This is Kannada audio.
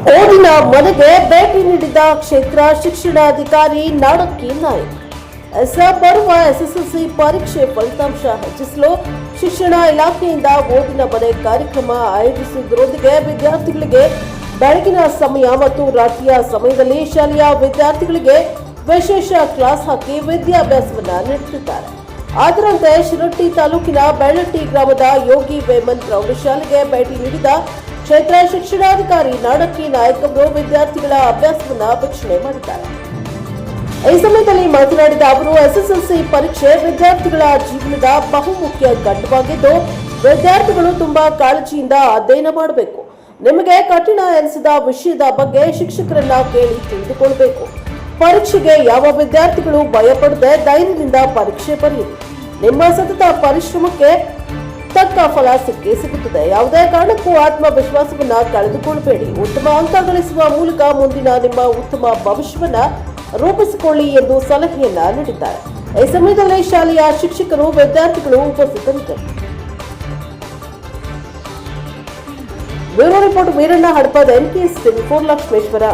ಓದಿನ ಮನೆಗೆ ಭೇಟಿ ನೀಡಿದ ಕ್ಷೇತ್ರ ಶಿಕ್ಷಣಾಧಿಕಾರಿ ನಾಡಕ್ಕಿ ನಾಯಕ್. ಬರುವ ಎಸ್ಎಸ್ಎಲ್ಸಿ ಪರೀಕ್ಷೆ ಫಲಿತಾಂಶ ಹೆಚ್ಚಿಸಲು ಶಿಕ್ಷಣ ಇಲಾಖೆಯಿಂದ ಓದಿನ ಮನೆ ಕಾರ್ಯಕ್ರಮ ಆಯೋಜಿಸುವುದರೊಂದಿಗೆ ವಿದ್ಯಾರ್ಥಿಗಳಿಗೆ ಬೆಳಗಿನ ಸಮಯ ಮತ್ತು ರಾತ್ರಿಯ ಸಮಯದಲ್ಲಿ ಶಾಲೆಯ ವಿದ್ಯಾರ್ಥಿಗಳಿಗೆ ವಿಶೇಷ ಕ್ಲಾಸ್ ಹಾಕಿ ವಿದ್ಯಾಭ್ಯಾಸವನ್ನ ನಡೆಸುತ್ತಾರೆ. ಅದರಂತೆ ಶಿರಹಟ್ಟಿ ತಾಲೂಕಿನ ಬೆಳ್ಳಟ್ಟಿ ಗ್ರಾಮದ ಯೋಗಿ ವೇಮನ್ ಪ್ರೌಢಶಾಲೆಗೆ ಭೇಟಿ ನೀಡಿದ ಕ್ಷೇತ್ರ ಶಿಕ್ಷಣಾಧಿಕಾರಿ ನಾಡಕ್ಕಿ ನಾಯಕ್ ಅವರು ವಿದ್ಯಾರ್ಥಿಗಳ ಅಭ್ಯಾಸವನ್ನ ವೀಕ್ಷಣೆ ಮಾಡಿದ್ದಾರೆ. ಈ ಸಮಯದಲ್ಲಿ ಮಾತನಾಡಿದ ಅವರು, ಎಸ್ಎಸ್ಎಲ್ಸಿ ಪರೀಕ್ಷೆ ವಿದ್ಯಾರ್ಥಿಗಳ ಜೀವನದ ಬಹುಮುಖ್ಯ ಘಟ್ಟವಾಗಿದ್ದು, ವಿದ್ಯಾರ್ಥಿಗಳು ತುಂಬಾ ಕಾಳಜಿಯಿಂದ ಅಧ್ಯಯನ ಮಾಡಬೇಕು. ನಿಮಗೆ ಕಠಿಣ ಎನಿಸಿದ ವಿಷಯದ ಬಗ್ಗೆ ಶಿಕ್ಷಕರನ್ನ ಕೇಳಿ ತಿಳಿದುಕೊಳ್ಳಬೇಕು. ಪರೀಕ್ಷೆಗೆ ಯಾವ ವಿದ್ಯಾರ್ಥಿಗಳು ಭಯಪಡದೆ ಧೈರ್ಯದಿಂದ ಪರೀಕ್ಷೆ ಬರೆಯಿರಿ. ನಿಮ್ಮ ಸತತ ಪರಿಶ್ರಮಕ್ಕೆ ತಕ್ಕ ಫಲ ಸಿಕ್ಕೇ ಸಿಗುತ್ತದೆ. ಯಾವುದೇ ಕಾರಣಕ್ಕೂ ಆತ್ಮವಿಶ್ವಾಸವನ್ನ ಕಳೆದುಕೊಳ್ಳಬೇಡಿ. ಉತ್ತಮ ಅಂಕ ಗಳಿಸುವ ಮೂಲಕ ಮುಂದಿನ ನಿಮ್ಮ ಉತ್ತಮ ಭವಿಷ್ಯವನ್ನ ರೂಪಿಸಿಕೊಳ್ಳಿ ಎಂದು ಸಲಹೆಯನ್ನ ನೀಡಿದ್ದಾರೆ. ಈ ಸಮಯದಲ್ಲಿ ಶಾಲೆಯ ಶಿಕ್ಷಕರು, ವಿದ್ಯಾರ್ಥಿಗಳು ಉಪಸ್ಥಿತರಿದ್ದರು. Bureau report Veeranna Hadapada, NKS 4 Lakshmeshwar.